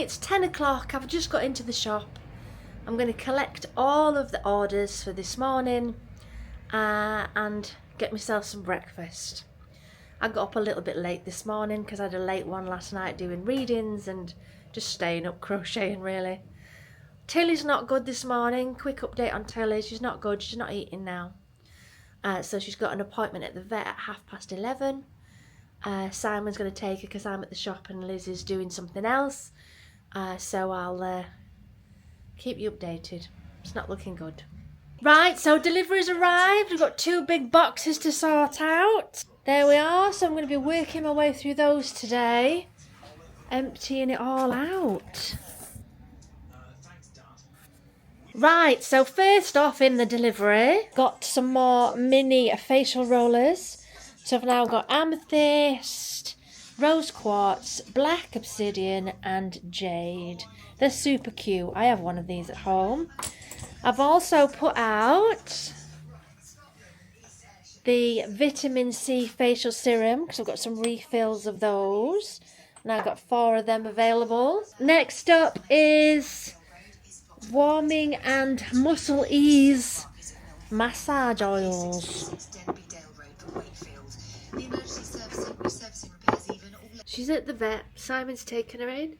it's 10 o'clock. I've just got into the shop. I'm going to collect all of the orders for this morning and get myself some breakfast. I got up a little bit late this morning because I had a late one last night doing readings and just staying up crocheting really. Tilly's not good this morning. Quick update on Tilly. She's not good. She's not eating now. So she's got an appointment at the vet at 11:30. Simon's going to take her because I'm at the shop and Liz is doing something else. So I'll keep you updated. It's not looking good. Right, so deliveries arrived. We've got 2 big boxes to sort out. There we are. So I'm going to be working my way through those today. Emptying it all out. Right, so first off in the delivery, got some more mini facial rollers. So I've now got amethyst, rose quartz, black obsidian and jade. They're super cute. I have one of these at home. I've also put out the vitamin C facial serum because I've got some refills of those. And I've got 4 of them available. Next up is warming and muscle ease massage oils. She's at the vet. Simon's taken her in.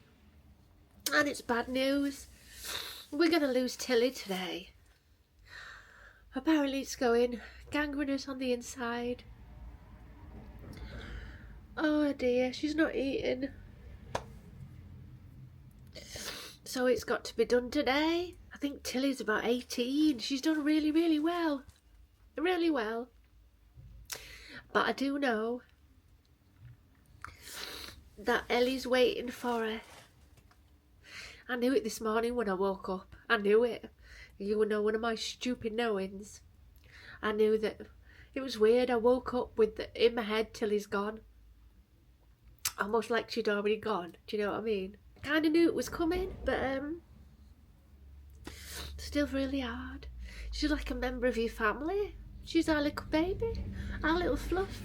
And it's bad news. We're going to lose Tilly today. Apparently it's going gangrenous on the inside. Oh dear, she's not eating. So it's got to be done today. I think Tilly's about 18. She's done really, really well. Really well. But I do know that Ellie's waiting for her. I knew it this morning when I woke up. I knew it. You know, one of my stupid knowings. I knew that it was weird. I woke up with in my head Tilly's gone. Almost like she'd already gone. Do you know what I mean? Kind of knew it was coming, but still really hard. She's like a member of your family. She's our little baby, our little fluff.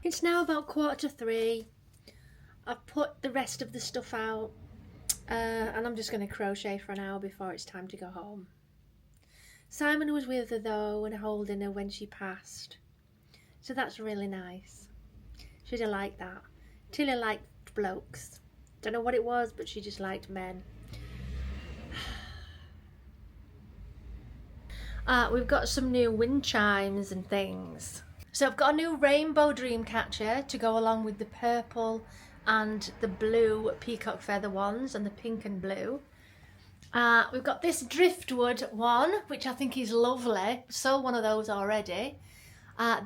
It's now about 2:45. I've put the rest of the stuff out and I'm just going to crochet for an hour before it's time to go home. Simon was with her though and holding her when she passed. So that's really nice. She'd have liked that. Tilly liked blokes. Don't know what it was, but she just liked men. We've got some new wind chimes and things. So I've got a new rainbow dream catcher to go along with the purple and the blue peacock feather ones and the pink and blue. We've got this driftwood one, which I think is lovely. Sold one of those already.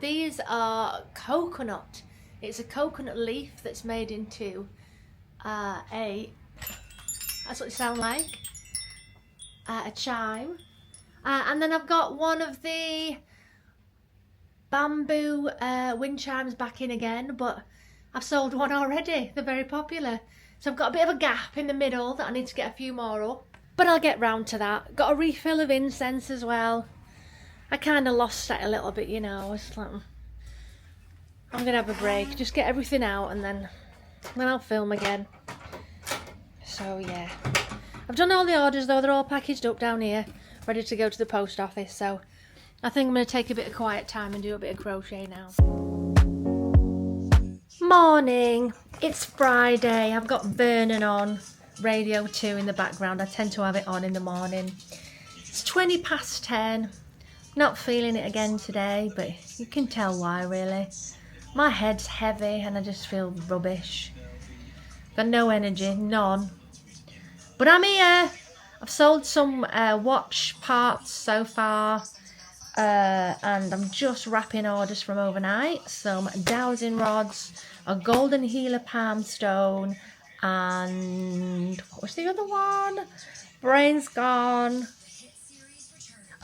These are coconut. It's a coconut leaf that's made into that's what they sound like, a chime. And then I've got one of the bamboo wind chimes back in again, but I've sold one already. They're very popular. So I've got a bit of a gap in the middle that I need to get a few more up. But I'll get round to that. Got a refill of incense as well. I kind of lost it a little bit, you know. It's like, I'm going to have a break. Just get everything out and then I'll film again. So yeah. I've done all the orders though. They're all packaged up down here. Ready to go to the post office. So I think I'm going to take a bit of quiet time and do a bit of crochet now. Morning. It's Friday. I've got Vernon on. Radio 2 in the background. I tend to have it on in the morning. It's 10:20. Not feeling it again today, but you can tell why really. My head's heavy and I just feel rubbish. Got no energy, none. But I'm here. I've sold some watch parts so far. And I'm just wrapping orders from overnight. Some dowsing rods, a golden healer palm stone, and what was the other one? Brain's gone.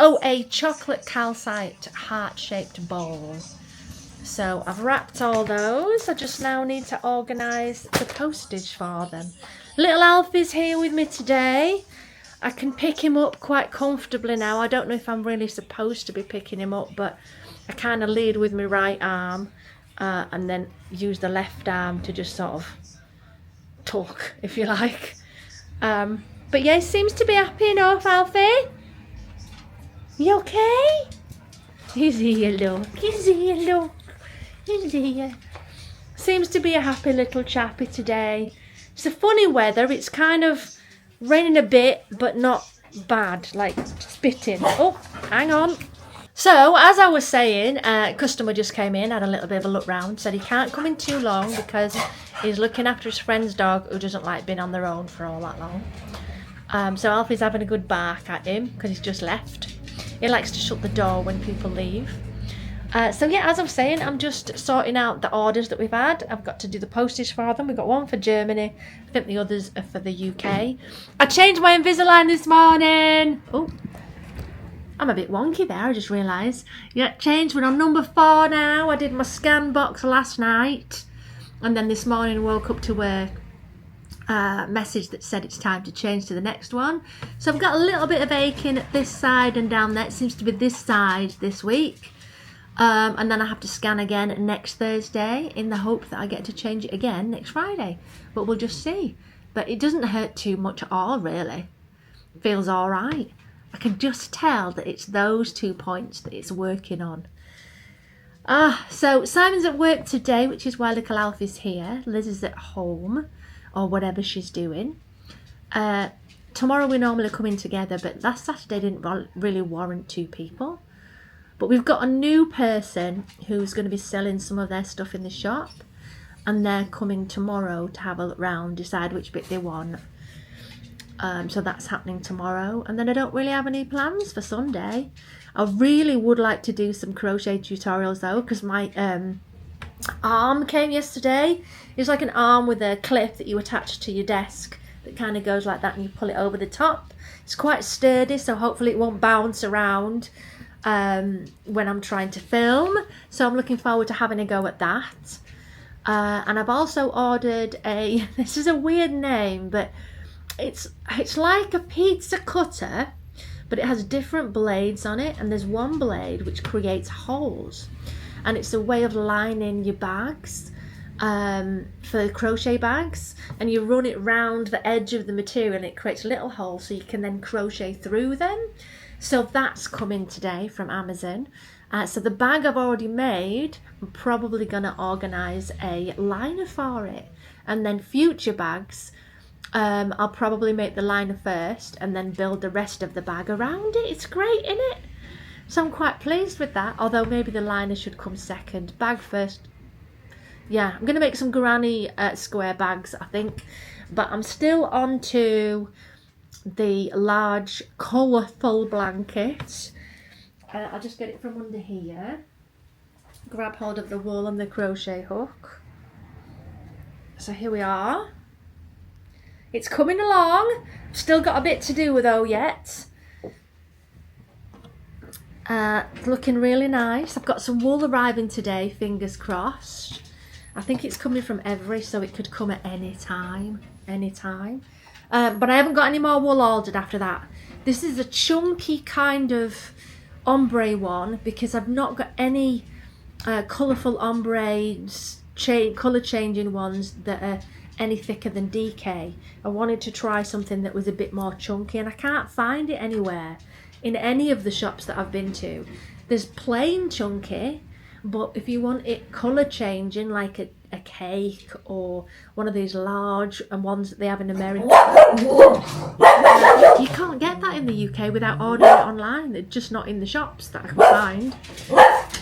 Oh, a chocolate calcite heart-shaped bowl. So I've wrapped all those. I just now need to organise the postage for them. Little Alfie's here with me today. I can pick him up quite comfortably now. I don't know if I'm really supposed to be picking him up, but I kind of lead with my right arm. and then use the left arm to just sort of talk, if you like. But yeah, he seems to be happy enough, Alfie. You okay? He's here, look. He's here, look. He's here. Seems to be a happy little chappy today. It's a funny weather. It's kind of raining a bit, but not bad, like spitting. Oh, hang on. So, as I was saying, a customer just came in, had a little bit of a look round, said he can't come in too long because he's looking after his friend's dog who doesn't like being on their own for all that long. So Alfie's having a good bark at him because he's just left. He likes to shut the door when people leave. So yeah, as I was saying, I'm just sorting out the orders that we've had. I've got to do the postage for them. We've got one for Germany. I think the others are for the UK. I changed my Invisalign this morning. Oh, I'm a bit wonky there, I just realised. Yeah, changed. We're on number 4 now. I did my scan box last night. And then this morning I woke up to a message that said it's time to change to the next one. So I've got a little bit of aching at this side and down there. It seems to be this side this week. And then I have to scan again next Thursday in the hope that I get to change it again next Friday. But we'll just see. But it doesn't hurt too much at all, really. It feels all right. I can just tell that it's those 2 points that it's working on. So Simon's at work today, which is why little Alfie's here. Liz is at home, or whatever she's doing. Tomorrow we normally come in together, but last Saturday didn't really warrant 2 people. But we've got a new person who's going to be selling some of their stuff in the shop, and they're coming tomorrow to have a look round, decide which bit they want. So that's happening tomorrow, and then I don't really have any plans for Sunday. I really would like to do some crochet tutorials though, because my arm came yesterday. It's like an arm with a clip that you attach to your desk that kind of goes like that, and you pull it over the top. It's quite sturdy, so hopefully it won't bounce around when I'm trying to film. So I'm looking forward to having a go at that. And I've also ordered a, this is a weird name, but it's like a pizza cutter, but it has different blades on it, and there's one blade which creates holes, and it's a way of lining your bags for crochet bags, and you run it round the edge of the material and it creates little holes so you can then crochet through them. So that's coming today from Amazon. So the bag I've already made, I'm probably going to organise a liner for it, and then future bags I'll probably make the liner first and then build the rest of the bag around it. It's great, isn't it? So I'm quite pleased with that, although maybe the liner should come second. Bag first. Yeah, I'm going to make some granny square bags, I think. But I'm still on to the large colourful blanket. I'll just get it from under here. Grab hold of the wool and the crochet hook. So here we are. It's coming along. Still got a bit to do though yet. Looking really nice. I've got some wool arriving today, fingers crossed. I think it's coming from Every, so it could come at any time. But I haven't got any more wool ordered after that. This is a chunky kind of ombre one because I've not got any colourful ombres, colour changing ones that are any thicker than DK. I wanted to try something that was a bit more chunky, and I can't find it anywhere in any of the shops that I've been to. There's plain chunky, but if you want it colour changing like a cake or one of these large ones that they have in America, you can't get that in the UK without ordering it online. They're just not in the shops that I can find.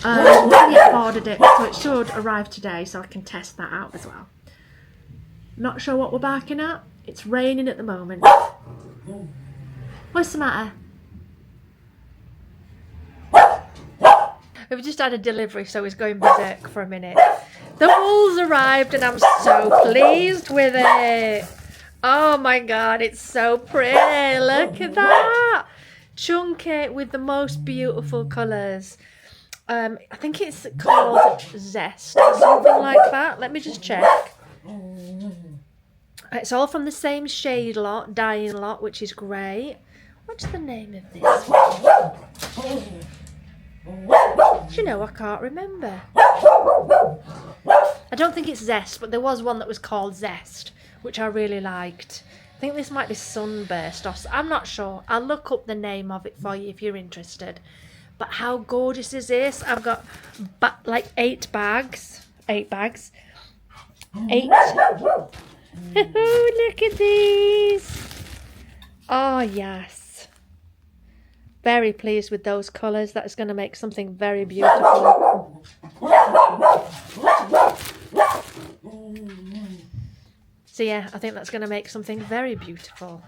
I haven't yet ordered it, so it should arrive today so I can test that out as well. Not sure what we're barking at. It's raining at the moment. What's the matter? We've just had a delivery, so he's going berserk for a minute. The wool's arrived and I'm so pleased with it. Oh my god, it's so pretty. Look at that. Chunky with the most beautiful colours. I think it's called Zest or something like that. Let me just check. It's all from the same shade lot, dyeing lot, which is great. What's the name of this one? Do you know, I can't remember. I don't think it's Zest, but there was one that was called Zest, which I really liked. I think this might be Sunburst, or I'm not sure. I'll look up the name of it for you if you're interested. But how gorgeous is this? I've got like 8 bags. 8 bags. 8. Oh, look at these. Oh, yes. Very pleased with those colours. That is going to make something very beautiful. So yeah, I think that's going to make something very beautiful.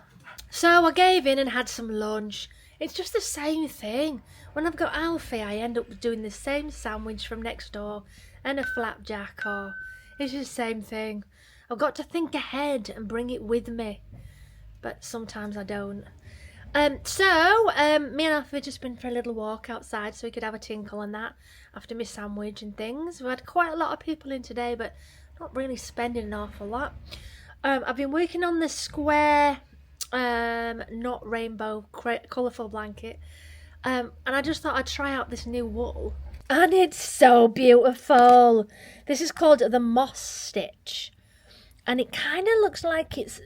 So I gave in and had some lunch. It's just the same thing. When I've got Alfie, I end up doing the same sandwich from next door and a flapjack, or it's just the same thing. I've got to think ahead and bring it with me, but sometimes I don't. So me and Alfie just been for a little walk outside so we could have a tinkle and that after my sandwich and things. We had quite a lot of people in today, but not really spending an awful lot. I've been working on the square, not rainbow, colourful blanket. And I just thought I'd try out this new wool. And it's so beautiful. This is called the Moss Stitch. And it kind of looks like it's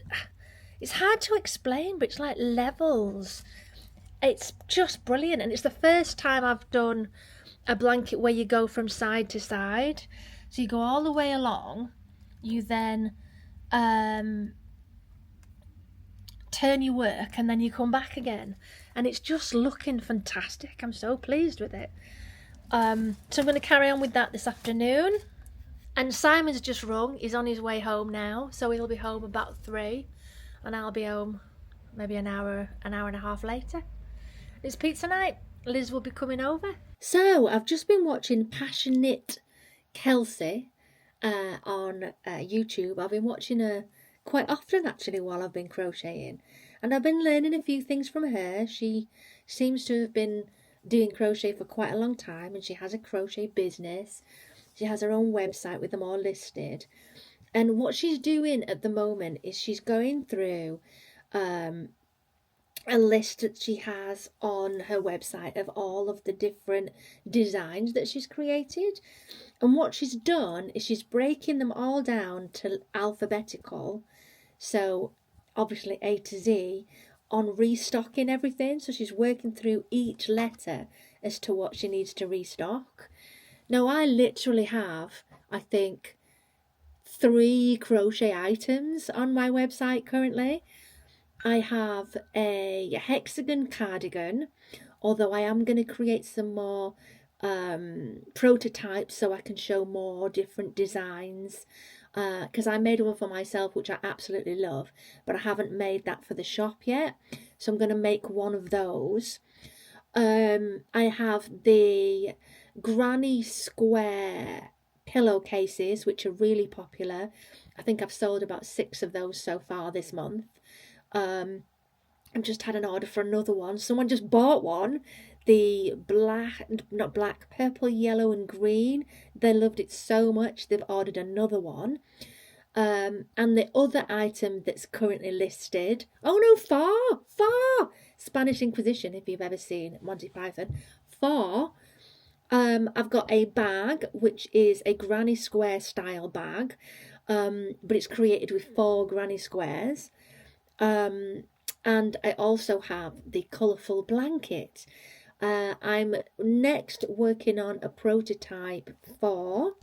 hard to explain, but it's like levels. It's just brilliant. And it's the first time I've done a blanket where you go from side to side. So you go all the way along. You then turn your work and then you come back again. And it's just looking fantastic. I'm so pleased with it. So I'm going to carry on with that this afternoon. And Simon's just rung. He's on his way home now. So he'll be home about 3. And I'll be home maybe an hour and a half later. It's pizza night. Liz will be coming over. So I've just been watching Nit Kelsey on YouTube. I've been watching her quite often actually while I've been crocheting. And I've been learning a few things from her. She seems to have been doing crochet for quite a long time, and she has a crochet business. She has her own website with them all listed. And what she's doing at the moment is she's going through a list that she has on her website of all of the different designs that she's created. And what she's done is she's breaking them all down to alphabetical. So obviously A to Z, on restocking everything. So she's working through each letter as to what she needs to restock. Now I literally have, I think, 3 crochet items on my website currently. I have a hexagon cardigan, although I am going to create some more prototypes so I can show more different designs, because I made one for myself which I absolutely love, but I haven't made that for the shop yet, so I'm going to make one of those. I have the granny square pillowcases, which are really popular. I think I've sold about 6 of those so far this month. I've just had an order for another one. Someone just bought one, the purple, yellow and green. They loved it so much they've ordered another one. And the other item that's currently listed, far Spanish Inquisition, if you've ever seen Monty Python, far. I've got a bag which is a granny square style bag, but it's created with 4 granny squares. And I also have the colourful blanket. I'm next working on a prototype for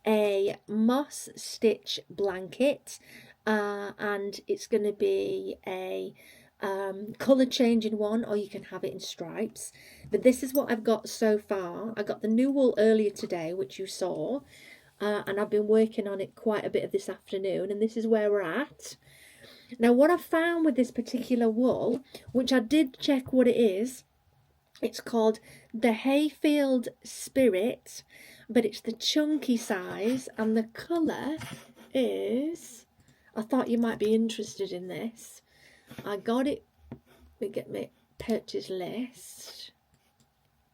a moss stitch blanket, and it's going to be a colour changing one, or you can have it in stripes. But this is what I've got so far. I got the new wool earlier today, which you saw, and I've been working on it quite a bit of this afternoon, and this is where we're at. Now what I found with this particular wool, which I did check what it is, it's called the Hayfield Spirit, but it's the chunky size, and the colour is, I thought you might be interested in this. I got it, let me get my purchase list.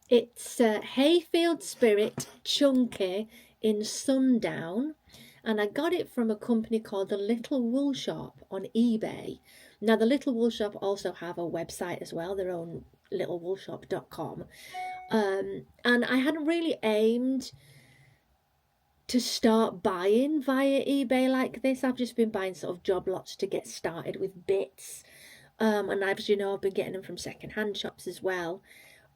It's Hayfield Spirit Chunky in Sundown. And I got it from a company called The Little Wool Shop on eBay. Now, The Little Wool Shop also have a website as well, their own littlewoolshop.com. And I hadn't really aimed to start buying via eBay like this. I've just been buying sort of job lots to get started with bits. And as you know, I've been getting them from second-hand shops as well.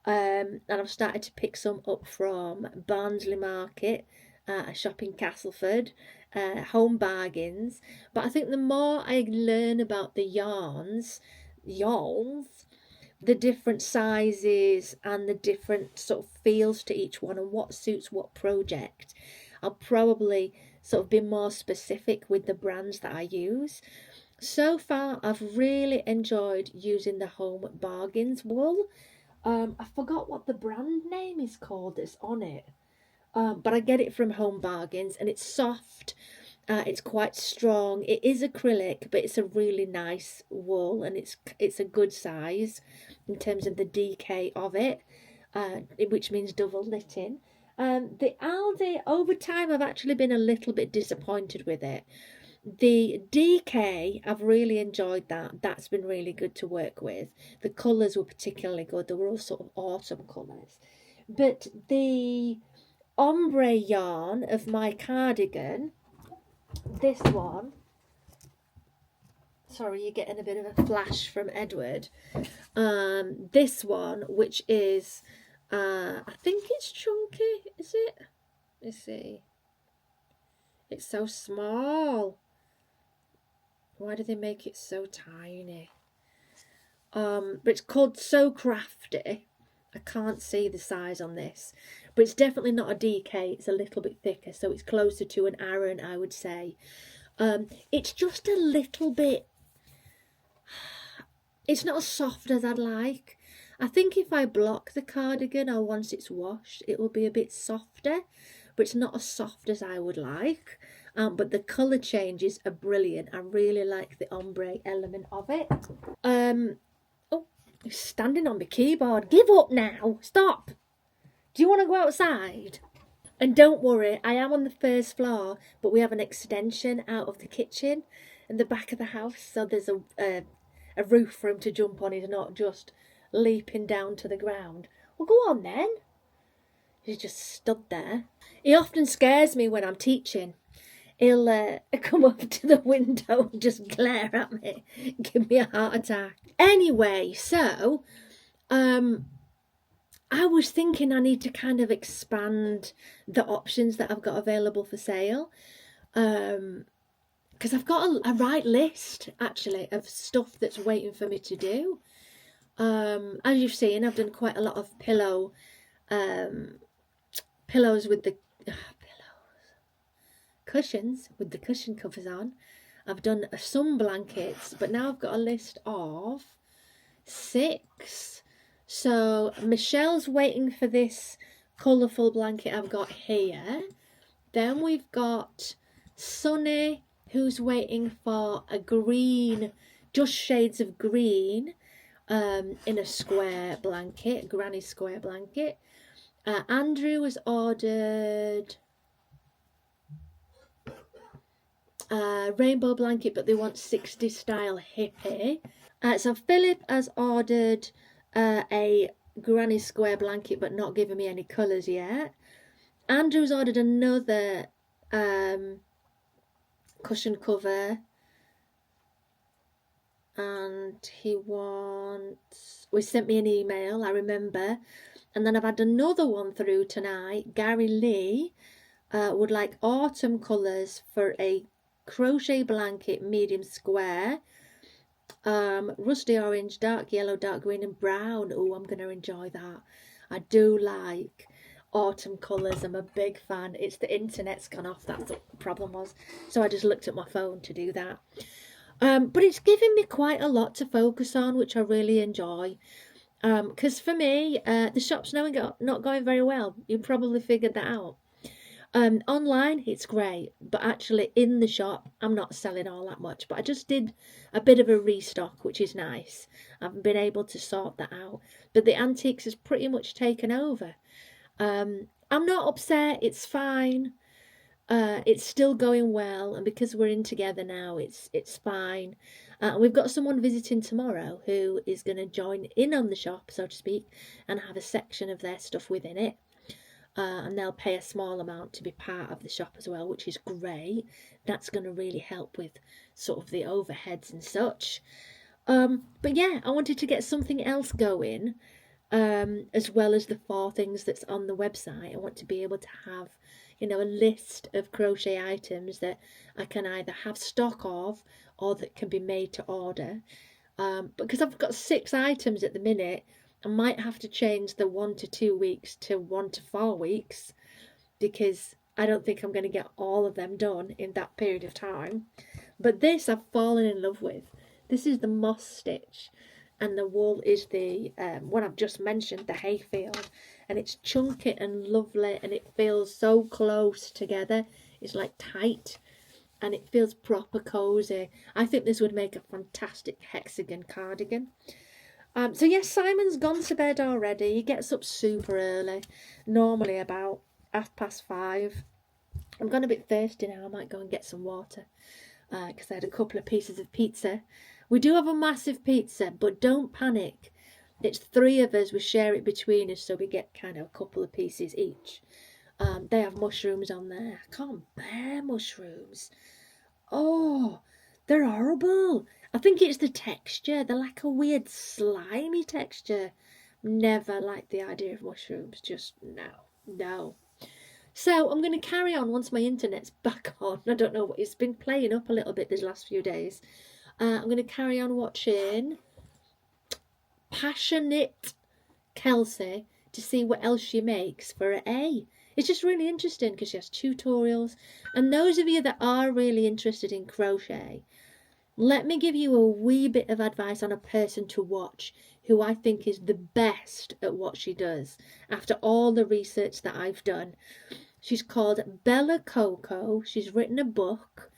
And I've started to pick some up from Barnsley Market, a shop in Castleford, Home Bargains. But I think the more I learn about the yarns, the different sizes and the different sort of feels to each one and what suits what project, I'll probably sort of be more specific with the brands that I use. So far, I've really enjoyed using the Home Bargains wool. I forgot what the brand name is called that's on it. But I get it from Home Bargains, and it's soft. It's quite strong. It is acrylic, but it's a really nice wool, and it's a good size in terms of the DK of it, which means double knitting. The Aldi, over time, I've actually been a little bit disappointed with it. The DK, I've really enjoyed that. That's been really good to work with. The colours were particularly good. They were all sort of autumn colours. But the ombre yarn of my cardigan, this one, sorry, you're getting a bit of a flash from Edward. This one, which is, I think it's chunky, is it? Let's see. It's so small. Why do they make it so tiny? But it's called So Crafty. I can't see the size on this, but it's definitely not a DK. It's a little bit thicker, so it's closer to an Aran, I would say. It's just a little bit, it's not as soft as I'd like. I think if I block the cardigan or once it's washed, it will be a bit softer, but it's not as soft as I would like. But the colour changes are brilliant. I really like the ombre element of it. Oh, you're standing on the keyboard. Give up now. Stop. Do you want to go outside? And don't worry, I am on the first floor, but we have an extension out of the kitchen and the back of the house, so there's a roof for him to jump on. He's not just leaping down to the ground. Well, go on then. He's just stood there. He often scares me when I'm teaching. He'll come up to the window and just glare at me, give me a heart attack. Anyway, so I was thinking I need to kind of expand the options that I've got available for sale, because I've got a right list actually of stuff that's waiting for me to do. As you've seen, I've done quite a lot of pillows with the cushions with the cushion covers on. I've done some blankets, but now I've got a list of 6. So Michelle's waiting for this colourful blanket I've got here. Then we've got Sunny, who's waiting for a green, just shades of green, in a square blanket, granny square blanket. Andrew has ordered rainbow blanket, but they want 60s style hippie. So Philip has ordered a granny square blanket, but not giving me any colours yet. Andrew's ordered another cushion cover, and we sent me an email, I remember, and then I've had another one through tonight. Gary Lee would like autumn colours for a crochet blanket, medium square, rusty orange, dark yellow, dark green and brown. Oh, I'm going to enjoy that. I do like autumn colours. I'm a big fan. It's the internet's gone off, that's what the problem was, so I just looked at my phone to do that. But it's giving me quite a lot to focus on, which I really enjoy, because for me, the shop's not going very well. You probably figured that out. Online it's great, but actually in the shop I'm not selling all that much. But I just did a bit of a restock, which is nice. I've been able to sort that out, but the antiques has pretty much taken over. I'm not upset, it's fine. It's still going well, and because we're in together now, it's fine. We've got someone visiting tomorrow who is going to join in on the shop, so to speak, and have a section of their stuff within it. And they'll pay a small amount to be part of the shop as well, which is great. That's going to really help with sort of the overheads and such. But yeah, I wanted to get something else going, as well as the 4 things that's on the website. I want to be able to have, you know, a list of crochet items that I can either have stock of or that can be made to order. Because I've got 6 items at the minute, I might have to change the 1 to 2 weeks to 1 to 4 weeks, because I don't think I'm going to get all of them done in that period of time. But this I've fallen in love with. This is the moss stitch, and the wool is the one I've just mentioned, the Hayfield, and it's chunky and lovely, and it feels so close together. It's like tight, and it feels proper cozy. I think this would make a fantastic hexagon cardigan. So yes, Simon's gone to bed already. He gets up super early, normally about 5:30. I'm going a bit thirsty now. I might go and get some water, because I had a couple of pieces of pizza. We do have a massive pizza, but don't panic. It's 3 of us. We share it between us, so we get kind of a couple of pieces each. They have mushrooms on there. I can't bear mushrooms. Oh, they're horrible. I think it's the texture. They're like a weird slimy texture. Never liked the idea of mushrooms. Just no. So I'm going to carry on once my internet's back on. I don't know what, it's been playing up a little bit these last few days. I'm going to carry on watching Nit Kelsey to see what else she makes for an A. It's just really interesting because she has tutorials. And those of you that are really interested in crochet, let me give you a wee bit of advice on a person to watch who I think is the best at what she does after all the research that I've done. She's called Coco. She's written a book,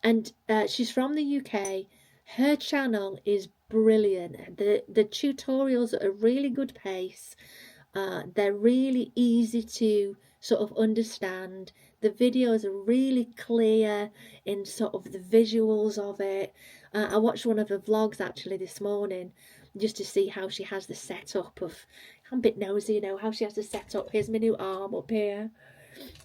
and she's from the UK. Her channel is brilliant. The tutorials are at a really good pace. They're really easy to sort of understand. The videos are really clear in sort of the visuals of it. I watched one of her vlogs actually this morning just to see how she has the setup of, I'm a bit nosy, you know, how she has the setup. Here's my new arm up here.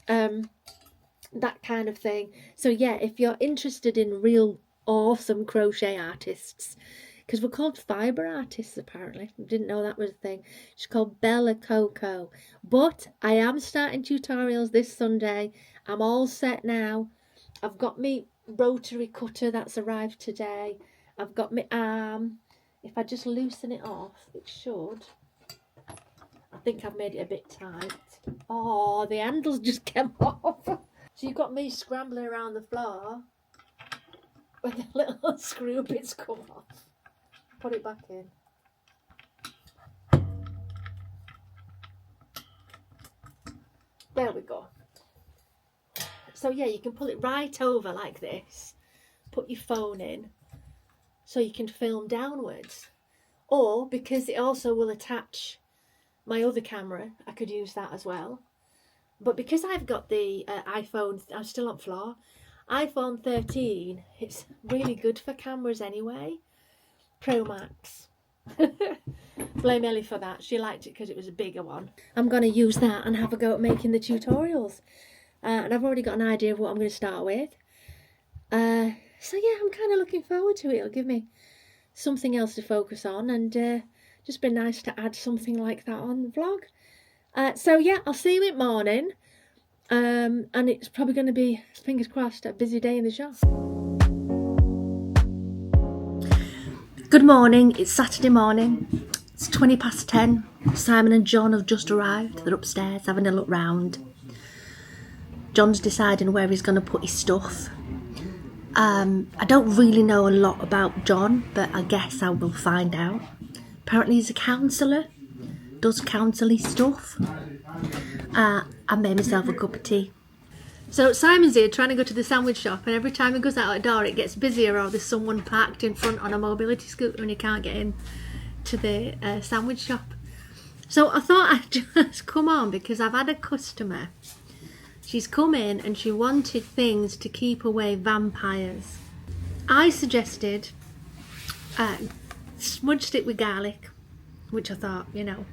That kind of thing. So yeah, if you're interested in real awesome crochet artists, because we're called fibre artists apparently, I didn't know that was a thing. She's called Coco. But I am starting tutorials this Sunday. I'm all set now. I've got my rotary cutter that's arrived today. I've got my arm. If I just loosen it off, it should. I think I've made it a bit tight. Oh, the handles just came off. So you've got me scrambling around the floor when the little screw bits come off. Put it back in. There we go. So yeah, you can pull it right over like this. Put your phone in so you can film downwards. Or, because it also will attach my other camera, I could use that as well. But because I've got the iPhone, I'm still on floor, iPhone 13, it's really good for cameras anyway. Pro Max. Blame Ellie for that. She liked it because it was a bigger one. I'm going to use that and have a go at making the tutorials. And I've already got an idea of what I'm going to start with. So yeah, I'm kind of looking forward to it. It'll give me something else to focus on, and just been nice to add something like that on the vlog. So yeah, I'll see you in the morning. And it's probably going to be, fingers crossed, a busy day in the shop. Good morning, it's Saturday morning. It's 10:20. Simon and John have just arrived. They're upstairs having a look round. John's deciding where he's going to put his stuff. I don't really know a lot about John, but I guess I will find out. Apparently he's a counsellor, does counsel-y stuff. I made myself a cup of tea. So Simon's here trying to go to the sandwich shop, and every time he goes out the door it gets busier, or there's someone parked in front on a mobility scooter and he can't get in to the sandwich shop. So I thought I'd just come on because I've had a customer. She's come in and she wanted things to keep away vampires. I suggested smudged it with garlic, which I thought, you know,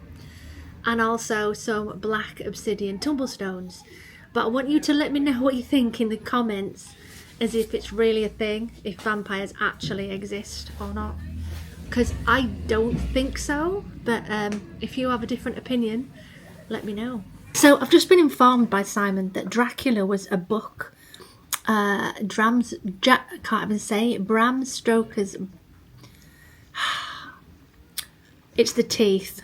and also some black obsidian tumblestones. But I want you to let me know what you think in the comments, as if it's really a thing, if vampires actually exist or not. Because I don't think so, but if you have a different opinion, let me know. So I've just been informed by Simon that Dracula was a book. I can't even say it. Bram Stoker's. It's the teeth.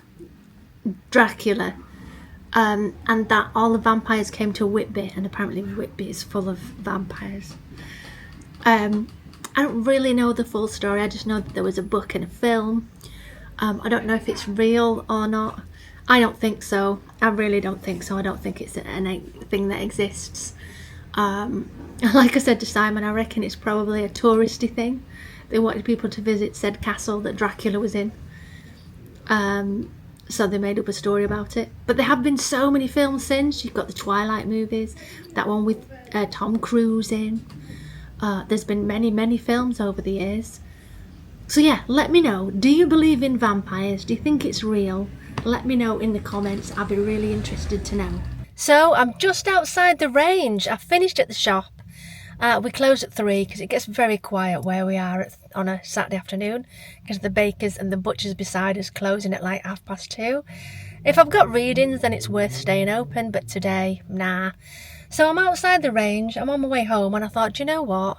Dracula. And that all the vampires came to Whitby, and apparently Whitby is full of vampires. I don't really know the full story. I just know that there was a book and a film. I don't know if it's real or not. I don't think so. I really don't think so. I don't think it's a thing that exists. Like I said to Simon, I reckon it's probably a touristy thing. They wanted people to visit said castle that Dracula was in. So they made up a story about it. But there have been so many films since. You've got the Twilight movies, that one with Tom Cruise in. There's been many films over the years. So yeah, let me know. Do you believe in vampires? Do you think it's real? Let me know in the comments. I'll be really interested to know. So I'm just outside the range. I finished at the shop. We close at 3 because it gets very quiet where we are on a Saturday afternoon, because the bakers and the butchers beside us closing at like 2:30. If I've got readings, then it's worth staying open, but today, nah. So I'm outside the range. I'm on my way home, and I thought, do you know what?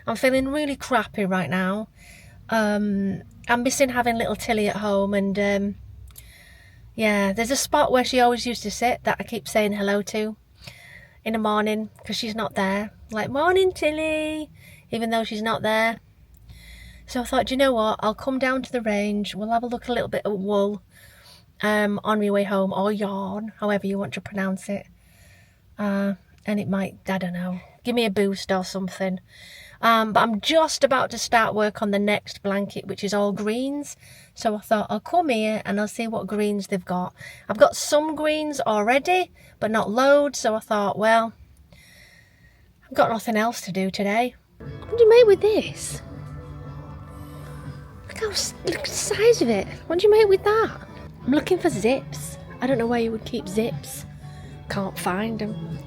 I'm feeling really crappy right now. I'm missing having little Tilly at home, and yeah, there's a spot where she always used to sit that I keep saying hello to in the morning because she's not there. Like, morning Tilly, even though she's not there. So I thought, do you know what? I'll come down to the range. We'll have a look a little bit at wool on my way home, or yarn, however you want to pronounce it. And it might, I don't know, give me a boost or something. But I'm just about to start work on the next blanket, which is all greens. So I thought I'll come here and I'll see what greens they've got. I've got some greens already, but not loads. So I thought, well, I've got nothing else to do today. What do you make with this? Look at the size of it. What do you make with that? I'm looking for zips. I don't know where you would keep zips. Can't find them.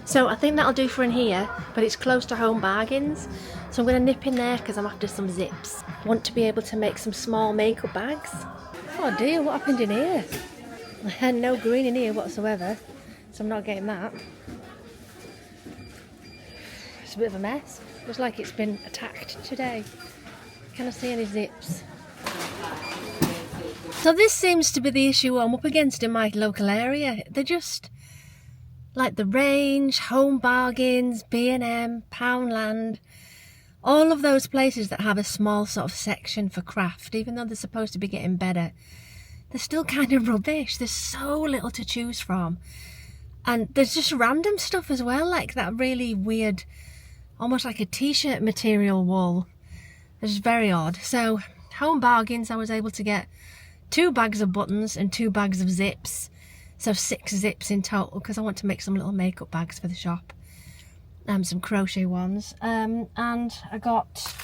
So I think that'll do for in here, but it's close to Home Bargains. So I'm going to nip in there because I'm after some zips. I want to be able to make some small makeup bags. Oh dear, what happened in here? I had no green in here whatsoever, so I'm not getting that. It's a bit of a mess. Looks like it's been attacked today. Can I see any zips? So this seems to be the issue I'm up against in my local area. They're just like the Range, Home Bargains, B&M, Poundland, all of those places that have a small sort of section for craft, even though they're supposed to be getting better, they're still kind of rubbish. There's so little to choose from. And there's just random stuff as well, like that really weird, almost like a t-shirt material wool. It's very odd. So Home Bargains, I was able to get 2 bags of buttons and 2 bags of zips. So 6 zips in total, because I want to make some little makeup bags for the shop. Some crochet ones. And I got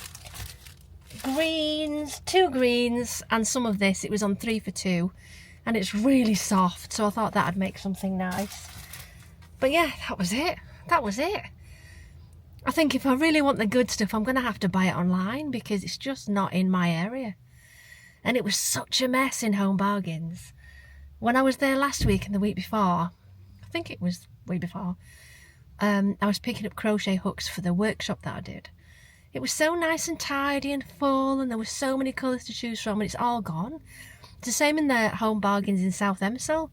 greens, 2 greens, and some of this. It was on 3 for 2. And it's really soft, so I thought that'd make something nice. But yeah, that was it. That was it. I think if I really want the good stuff, I'm going to have to buy it online, because it's just not in my area. And it was such a mess in Home Bargains. When I was there last week and the week before, I think it was the week before, I was picking up crochet hooks for the workshop that I did. It was so nice and tidy and full, and there were so many colours to choose from, and it's all gone. It's the same in the Home Bargains in South Emsall.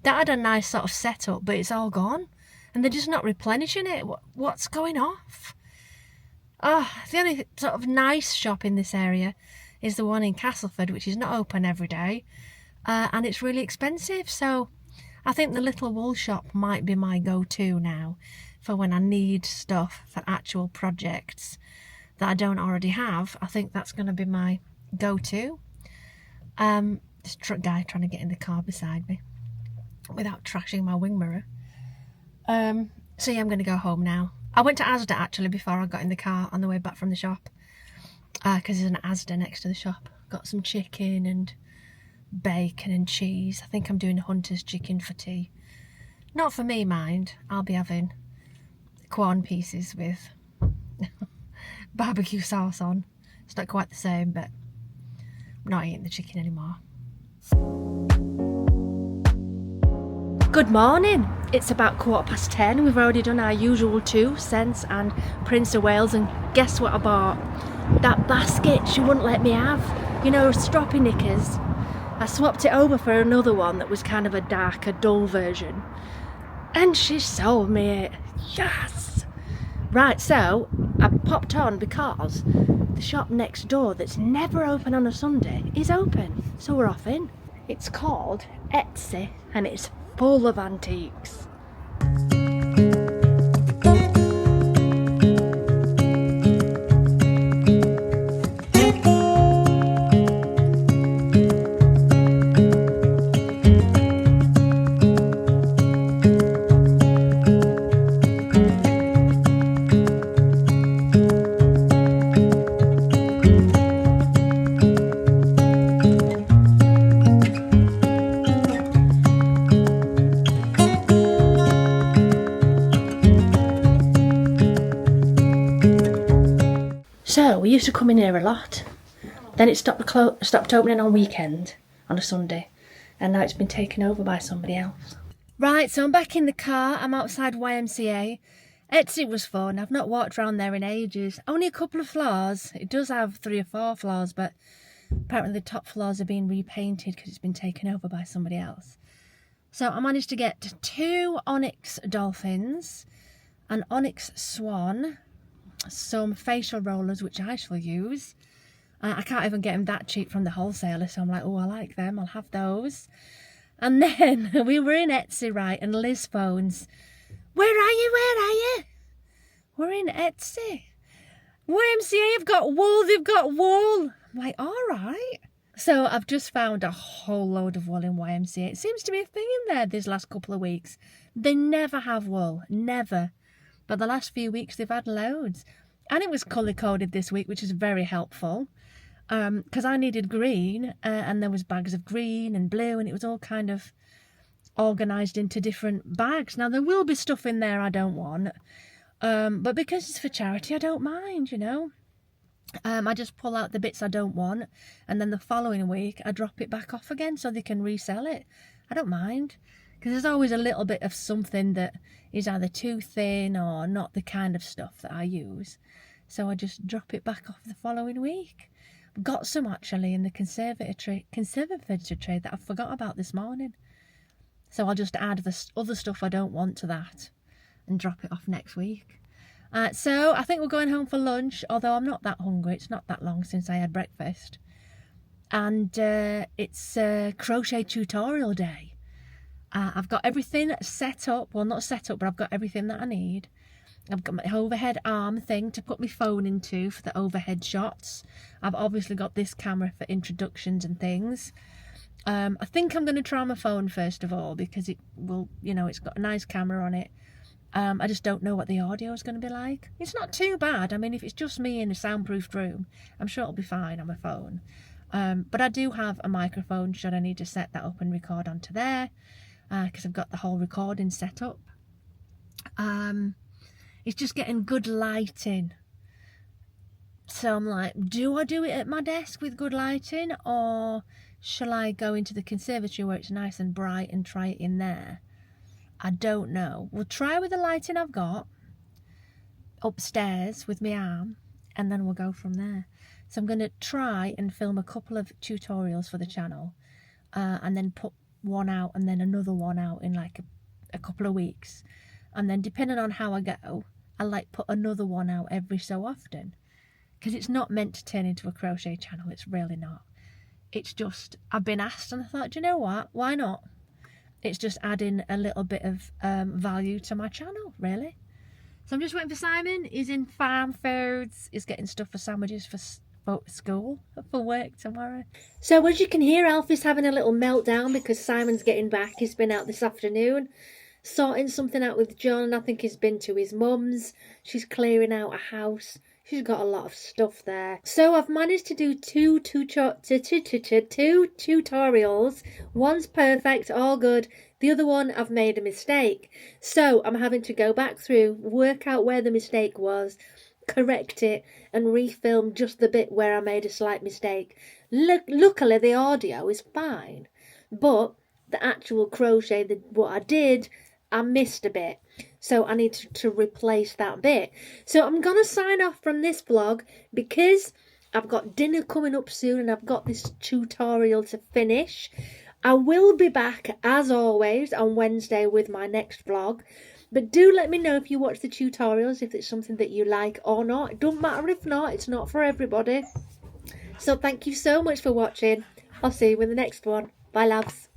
That had a nice sort of setup, but it's all gone. And they're just not replenishing it. What's going off? The only sort of nice shop in this area is the one in Castleford, which is not open every day. And it's really expensive, so I think the little wool shop might be my go-to now for when I need stuff for actual projects that I don't already have. I think that's going to be my go-to. This truck guy trying to get in the car beside me. without trashing my wing mirror. So yeah, I'm going to go home now. I went to Asda actually before I got in the car on the way back from the shop, because there's an Asda next to the shop. Got some chicken and bacon and cheese. I think I'm doing Hunter's chicken for tea. Not for me, mind. I'll be having corn pieces with barbecue sauce on. It's not quite the same, but I'm not eating the chicken anymore. Good morning. It's about 10:15. We've already done our usual 2 cents and Prince of Wales, and guess what I bought? That basket she wouldn't let me have. You know, stroppy knickers. I swapped it over for another one that was kind of a darker, dull version. And she sold me it. Yes! Right, so I popped on because the shop next door that's never open on a Sunday is open. So we're off in. It's called Etsy and it's full of antiques. So we used to come in here a lot. Then it stopped opening on weekend, on a Sunday, and now it's been taken over by somebody else. Right, so I'm back in the car. I'm outside YMCA. Etsy was fun. I've not walked around there in ages. Only a couple of floors. It does have 3 or 4 floors, but apparently the top floors are being repainted because it's been taken over by somebody else. So I managed to get 2 onyx dolphins, an onyx swan, some facial rollers which I shall use. I can't even get them that cheap from the wholesaler, so I'm like, oh, I like them, I'll have those. And then we were in Etsy, right, and Liz phones, where are you? We're in Etsy. YMCA have got wool, they've got wool. I'm like, all right. So I've just found a whole load of wool in YMCA. It seems to be a thing in there these last couple of weeks. They never have wool, never. But the last few weeks they've had loads. And it was colour-coded this week, which is very helpful. Because I needed green, and there was bags of green and blue, and it was all kind of organised into different bags. Now, there will be stuff in there I don't want. But because it's for charity, I don't mind, you know. I just pull out the bits I don't want, and then the following week I drop it back off again so they can resell it. I don't mind. Because there's always a little bit of something that is either too thin or not the kind of stuff that I use. So I just drop it back off the following week. I've got some actually in the conservatory tray that I forgot about this morning. So I'll just add the other stuff I don't want to that and drop it off next week. So I think we're going home for lunch, although I'm not that hungry. It's not that long since I had breakfast. And it's crochet tutorial day. I've got everything set up. Well, not set up, but I've got everything that I need. I've got my overhead arm thing to put my phone into for the overhead shots. I've obviously got this camera for introductions and things. I think I'm going to try my phone first of all because it will, you know, it's got a nice camera on it. I just don't know what the audio is going to be like. It's not too bad. I mean, if it's just me in a soundproofed room, I'm sure it'll be fine on my phone. But I do have a microphone should I need to set that up and record onto there. Because I've got the whole recording set up. It's just getting good lighting. So I'm like, do I do it at my desk with good lighting, or shall I go into the conservatory where it's nice and bright and try it in there? I don't know. We'll try with the lighting I've got upstairs with my arm, and then we'll go from there. So I'm going to try and film a couple of tutorials for the channel, and then put one out and then another one out in like a couple of weeks, and then depending on how I go, I like put another one out every so often, because it's not meant to turn into a crochet channel. It's really not. It's just I've been asked and I thought, do you know what, why not? It's just adding a little bit of value to my channel, really. So I'm just waiting for Simon. He's in Farm Foods. He's getting stuff for sandwiches for school, for work tomorrow. So as you can hear, Alfie's having a little meltdown because Simon's getting back. He's been out this afternoon sorting something out with John. I think he's been to his mum's. She's clearing out a house. She's got a lot of stuff there. So I've managed to do two tutorials. One's perfect, all good. The other one, I've made a mistake. So I'm having to go back through, work out where the mistake was, correct it, and refilm just the bit where I made a slight mistake. Luckily, the audio is fine. But the actual crochet, what I did, I missed a bit. So I need to replace that bit. So I'm going to sign off from this vlog because I've got dinner coming up soon and I've got this tutorial to finish. I will be back, as always, on Wednesday with my next vlog. But do let me know if you watch the tutorials, if it's something that you like or not. It don't matter if not, it's not for everybody. So thank you so much for watching. I'll see you in the next one. Bye, loves.